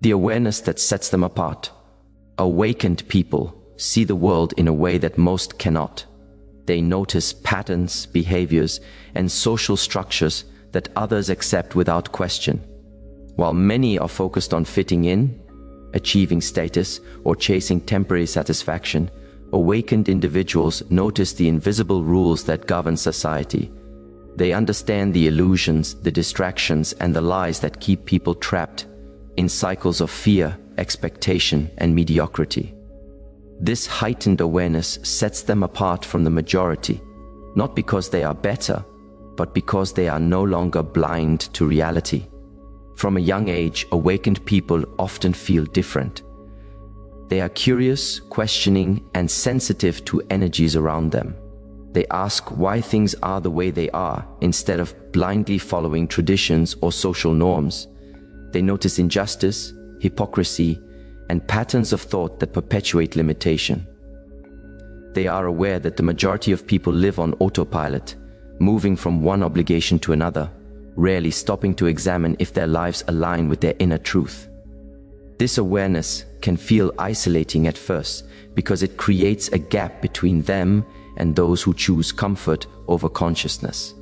The awareness that sets them apart. Awakened people see the world in a way that most cannot. They notice patterns, behaviors, and social structures that others accept without question. While many are focused on fitting in, achieving status, or chasing temporary satisfaction, awakened individuals notice the invisible rules that govern society. They understand the illusions, the distractions, and the lies that keep people trapped in cycles of fear, expectation, and mediocrity. This heightened awareness sets them apart from the majority, not because they are better, but because they are no longer blind to reality. From a young age, awakened people often feel different. They are curious, questioning, and sensitive to energies around them. They ask why things are the way they are, instead of blindly following traditions or social norms. They notice injustice, hypocrisy, and patterns of thought that perpetuate limitation. They are aware that the majority of people live on autopilot, moving from one obligation to another, rarely stopping to examine if their lives align with their inner truth. This awareness can feel isolating at first because it creates a gap between them and those who choose comfort over consciousness.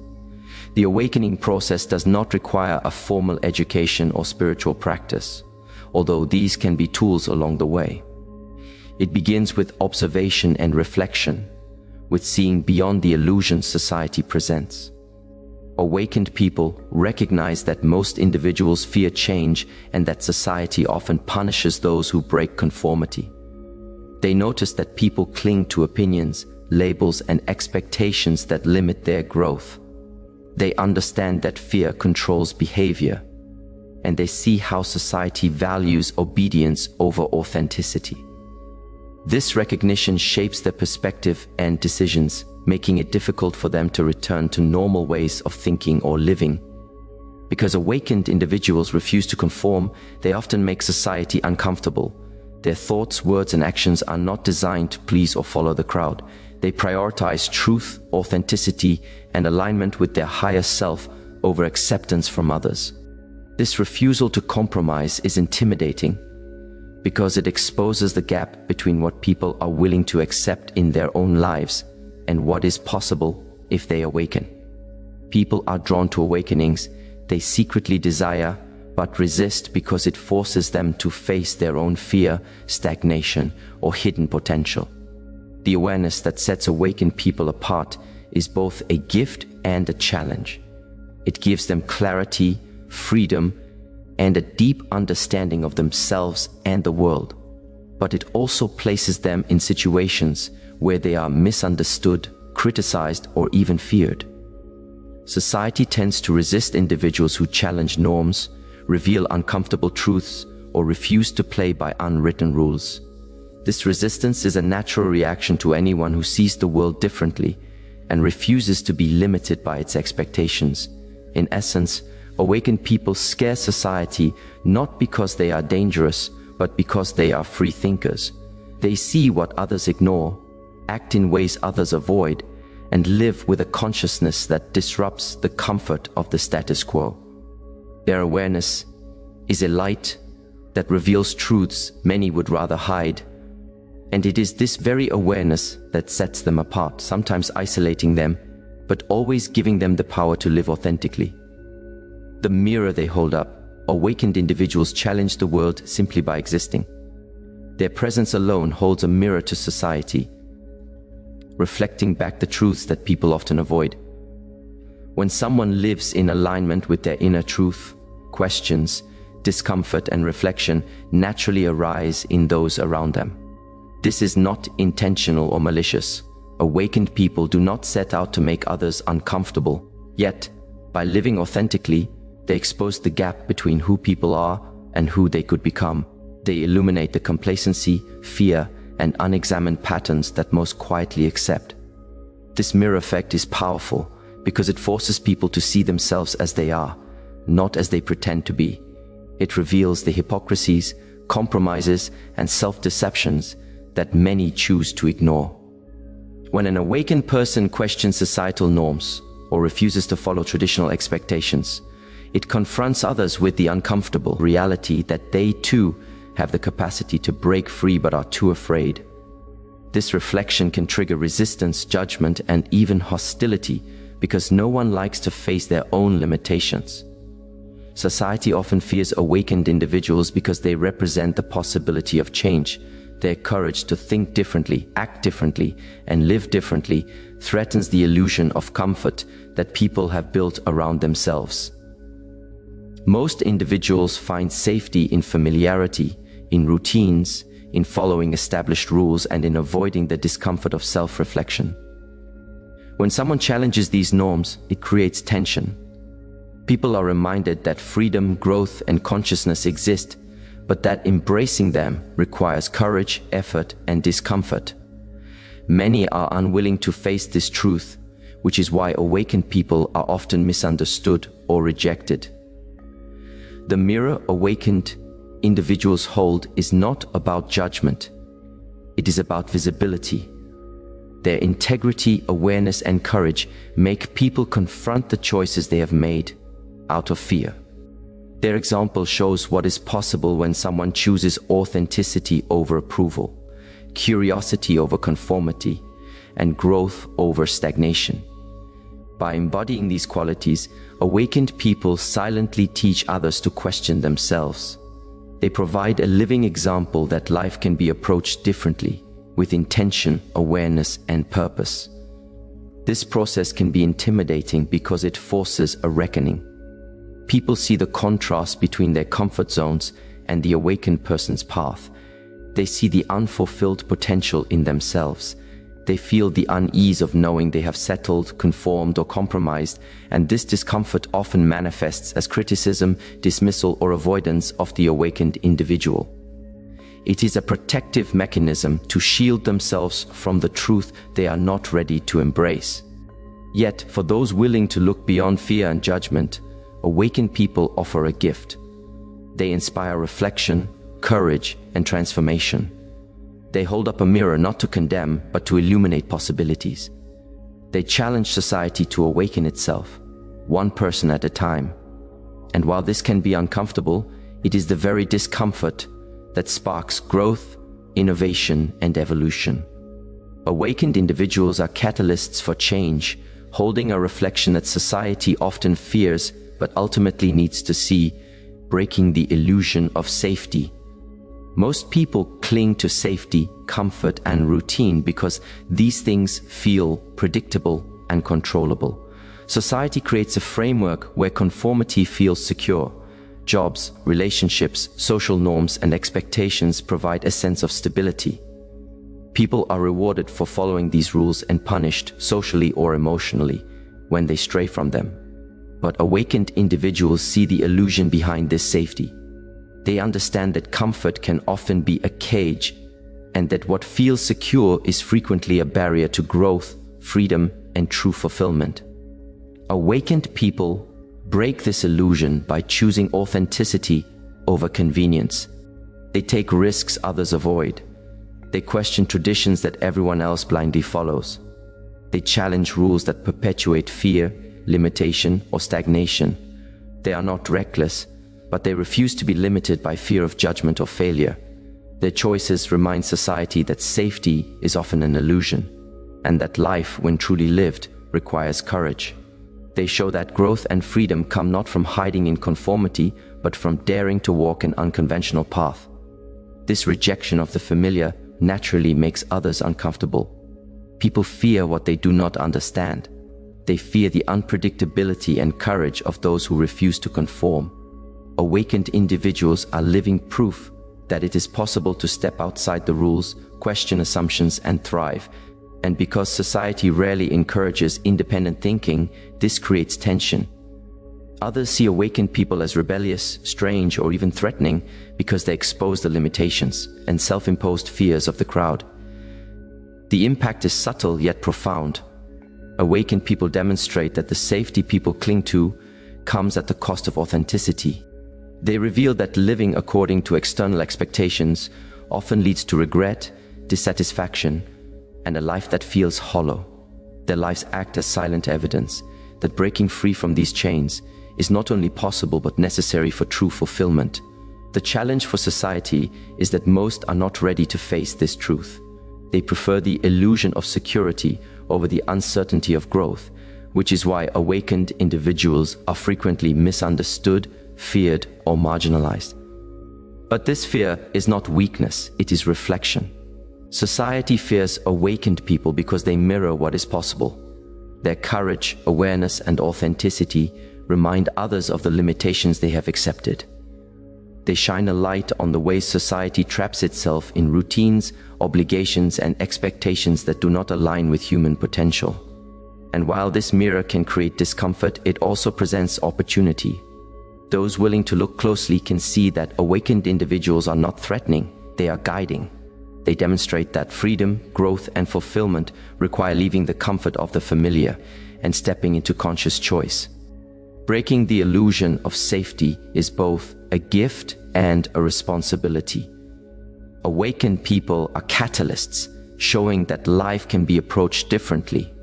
The awakening process does not require a formal education or spiritual practice, although these can be tools along the way. It begins with observation and reflection, with seeing beyond the illusions society presents. Awakened people recognize that most individuals fear change and that society often punishes those who break conformity. They notice that people cling to opinions, labels, and expectations that limit their growth. They understand that fear controls behavior, and they see how society values obedience over authenticity. This recognition shapes their perspective and decisions, making it difficult for them to return to normal ways of thinking or living. Because awakened individuals refuse to conform, they often make society uncomfortable. Their thoughts, words, and actions are not designed to please or follow the crowd. They prioritize truth, authenticity, and alignment with their higher self over acceptance from others. This refusal to compromise is intimidating because it exposes the gap between what people are willing to accept in their own lives and what is possible if they awaken. People are drawn to awakenings they secretly desire but resist because it forces them to face their own fear, stagnation, or hidden potential. The awareness that sets awakened people apart is both a gift and a challenge. It gives them clarity, freedom, and a deep understanding of themselves and the world. But it also places them in situations where they are misunderstood, criticized, or even feared. Society tends to resist individuals who challenge norms, reveal uncomfortable truths, or refuse to play by unwritten rules. This resistance is a natural reaction to anyone who sees the world differently and refuses to be limited by its expectations. In essence, awakened people scare society not because they are dangerous, but because they are free thinkers. They see what others ignore, act in ways others avoid, and live with a consciousness that disrupts the comfort of the status quo. Their awareness is a light that reveals truths many would rather hide, and it is this very awareness that sets them apart, sometimes isolating them, but always giving them the power to live authentically. The mirror they hold up, awakened individuals challenge the world simply by existing. Their presence alone holds a mirror to society, reflecting back the truths that people often avoid. When someone lives in alignment with their inner truth, questions, discomfort, and reflection naturally arise in those around them. This is not intentional or malicious. Awakened people do not set out to make others uncomfortable. Yet, by living authentically, they expose the gap between who people are and who they could become. They illuminate the complacency, fear, and unexamined patterns that most quietly accept. This mirror effect is powerful because it forces people to see themselves as they are, not as they pretend to be. It reveals the hypocrisies, compromises, and self-deceptions that many choose to ignore. When an awakened person questions societal norms or refuses to follow traditional expectations, It confronts others with the uncomfortable reality that they too have the capacity to break free but are too afraid. This reflection can trigger resistance, judgment, and even hostility because no one likes to face their own limitations. Society often fears awakened individuals because they represent the possibility of change. Their courage to think differently, act differently, and live differently threatens the illusion of comfort that people have built around themselves. Most individuals find safety in familiarity, in routines, in following established rules, and in avoiding the discomfort of self-reflection. When someone challenges these norms, it creates tension. People are reminded that freedom, growth, and consciousness exist, but that embracing them requires courage, effort, and discomfort. Many are unwilling to face this truth, which is why awakened people are often misunderstood or rejected. The mirror awakened individuals hold is not about judgment. It is about visibility. Their integrity, awareness, and courage make people confront the choices they have made out of fear. Their example shows what is possible when someone chooses authenticity over approval, curiosity over conformity, and growth over stagnation. By embodying these qualities, awakened people silently teach others to question themselves. They provide a living example that life can be approached differently, with intention, awareness, and purpose. This process can be intimidating because it forces a reckoning. People see the contrast between their comfort zones and the awakened person's path. They see the unfulfilled potential in themselves. They feel the unease of knowing they have settled, conformed, or compromised, and this discomfort often manifests as criticism, dismissal, or avoidance of the awakened individual. It is a protective mechanism to shield themselves from the truth they are not ready to embrace. Yet, for those willing to look beyond fear and judgment, awakened people offer a gift. They inspire reflection, courage, and transformation. They hold up a mirror not to condemn, but to illuminate possibilities. They challenge society to awaken itself, one person at a time. And while this can be uncomfortable, it is the very discomfort that sparks growth, innovation, and evolution. Awakened individuals are catalysts for change, holding a reflection that society often fears but ultimately needs to see, breaking the illusion of safety. Most people cling to safety, comfort, and routine because these things feel predictable and controllable. Society creates a framework where conformity feels secure. Jobs, relationships, social norms, and expectations provide a sense of stability. People are rewarded for following these rules and punished, socially or emotionally, when they stray from them. But awakened individuals see the illusion behind this safety. They understand that comfort can often be a cage, and that what feels secure is frequently a barrier to growth, freedom, and true fulfillment. Awakened people break this illusion by choosing authenticity over convenience. They take risks others avoid. They question traditions that everyone else blindly follows. They challenge rules that perpetuate fear, limitation, or stagnation. They are not reckless, but they refuse to be limited by fear of judgment or failure. Their choices remind society that safety is often an illusion, and that life, when truly lived, requires courage. They show that growth and freedom come not from hiding in conformity, but from daring to walk an unconventional path. This rejection of the familiar naturally makes others uncomfortable. People fear what they do not understand. They fear the unpredictability and courage of those who refuse to conform. Awakened individuals are living proof that it is possible to step outside the rules, question assumptions, and thrive. And because society rarely encourages independent thinking, this creates tension. Others see awakened people as rebellious, strange, or even threatening because they expose the limitations and self-imposed fears of the crowd. The impact is subtle yet profound. Awakened people demonstrate that the safety people cling to comes at the cost of authenticity. They reveal that living according to external expectations often leads to regret, dissatisfaction, and a life that feels hollow. Their lives act as silent evidence that breaking free from these chains is not only possible but necessary for true fulfillment. The challenge for society is that most are not ready to face this truth. They prefer the illusion of security over the uncertainty of growth, which is why awakened individuals are frequently misunderstood, feared, or marginalized. But this fear is not weakness, it is reflection. Society fears awakened people because they mirror what is possible. Their courage, awareness, and authenticity remind others of the limitations they have accepted. They shine a light on the ways society traps itself in routines, obligations, and expectations that do not align with human potential. And while this mirror can create discomfort, it also presents opportunity. Those willing to look closely can see that awakened individuals are not threatening, they are guiding. They demonstrate that freedom, growth, and fulfillment require leaving the comfort of the familiar and stepping into conscious choice. Breaking the illusion of safety is both a gift and a responsibility. Awakened people are catalysts, showing that life can be approached differently.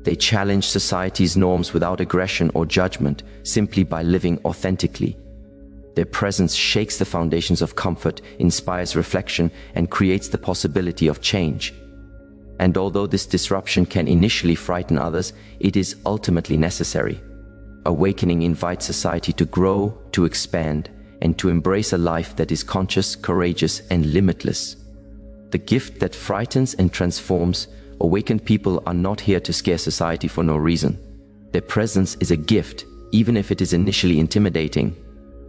They challenge society's norms without aggression or judgment, simply by living authentically. Their presence shakes the foundations of comfort, inspires reflection, and creates the possibility of change. And although this disruption can initially frighten others, it is ultimately necessary. Awakening invites society to grow, to expand, and to embrace a life that is conscious, courageous, and limitless. The gift that frightens and transforms. Awakened people are not here to scare society for no reason. Their presence is a gift, even if it is initially intimidating.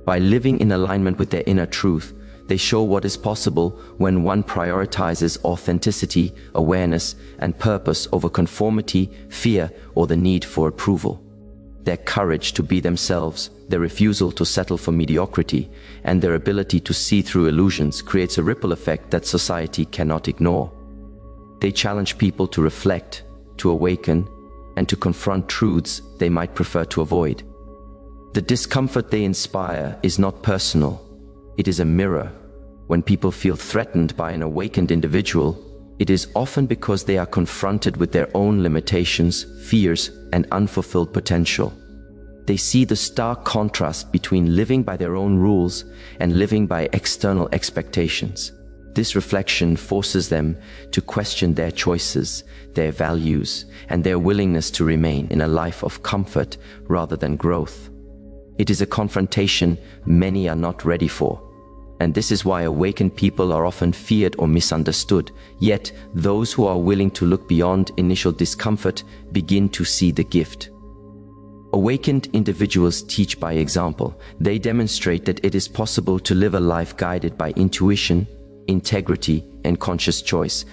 By living in alignment with their inner truth, they show what is possible when one prioritizes authenticity, awareness, and purpose over conformity, fear, or the need for approval. Their courage to be themselves, their refusal to settle for mediocrity, and their ability to see through illusions creates a ripple effect that society cannot ignore. They challenge people to reflect, to awaken, and to confront truths they might prefer to avoid. The discomfort they inspire is not personal, it is a mirror. When people feel threatened by an awakened individual, it is often because they are confronted with their own limitations, fears, and unfulfilled potential. They see the stark contrast between living by their own rules and living by external expectations. This reflection forces them to question their choices, their values, and their willingness to remain in a life of comfort rather than growth. It is a confrontation many are not ready for, and this is why awakened people are often feared or misunderstood. Yet, those who are willing to look beyond initial discomfort begin to see the gift. Awakened individuals teach by example. They demonstrate that it is possible to live a life guided by intuition, integrity, and conscious choice.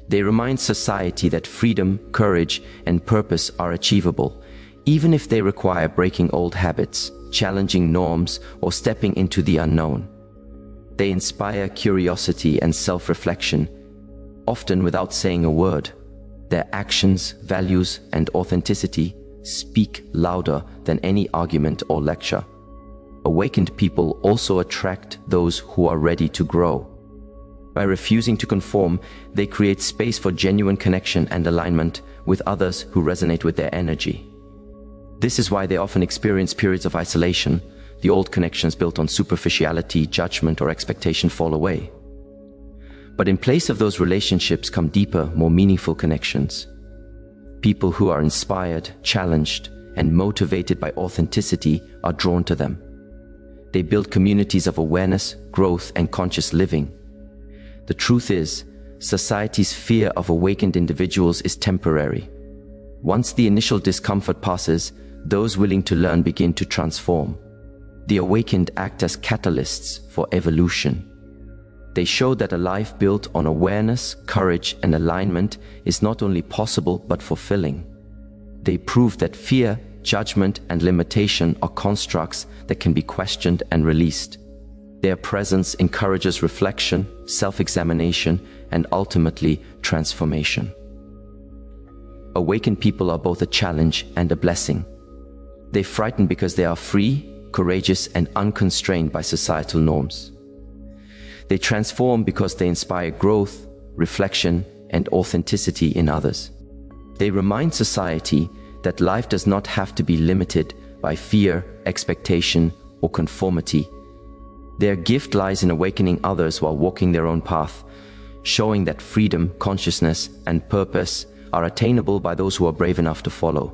They remind society that freedom, courage, and purpose are achievable, even if they require breaking old habits, challenging norms, or stepping into the unknown. They inspire curiosity and self-reflection, often without saying a word. Their actions, values, and authenticity speak louder than any argument or lecture. Awakened people also attract those who are ready to grow. By refusing to conform, they create space for genuine connection and alignment with others who resonate with their energy. This is why they often experience periods of isolation. The old connections built on superficiality, judgment, or expectation fall away. But in place of those relationships come deeper, more meaningful connections. People who are inspired, challenged, and motivated by authenticity are drawn to them. They build communities of awareness, growth, and conscious living. The truth is, society's fear of awakened individuals is temporary. Once the initial discomfort passes, those willing to learn begin to transform. The awakened act as catalysts for evolution. They show that a life built on awareness, courage, and alignment is not only possible but fulfilling. They prove that fear, judgment, and limitation are constructs that can be questioned and released. Their presence encourages reflection, self-examination, and ultimately transformation. Awakened people are both a challenge and a blessing. They frighten because they are free, courageous, and unconstrained by societal norms. They transform because they inspire growth, reflection, and authenticity in others. They remind society that life does not have to be limited by fear, expectation, or conformity. Their gift lies in awakening others while walking their own path, showing that freedom, consciousness, and purpose are attainable by those who are brave enough to follow.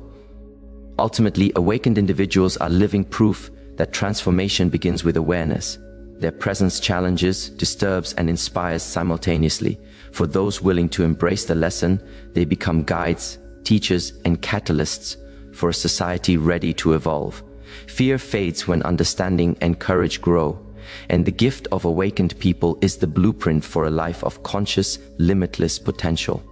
Ultimately, awakened individuals are living proof that transformation begins with awareness. Their presence challenges, disturbs, and inspires simultaneously. For those willing to embrace the lesson, they become guides, teachers, and catalysts for a society ready to evolve. Fear fades when understanding and courage grow, and the gift of awakened people is the blueprint for a life of conscious, limitless potential.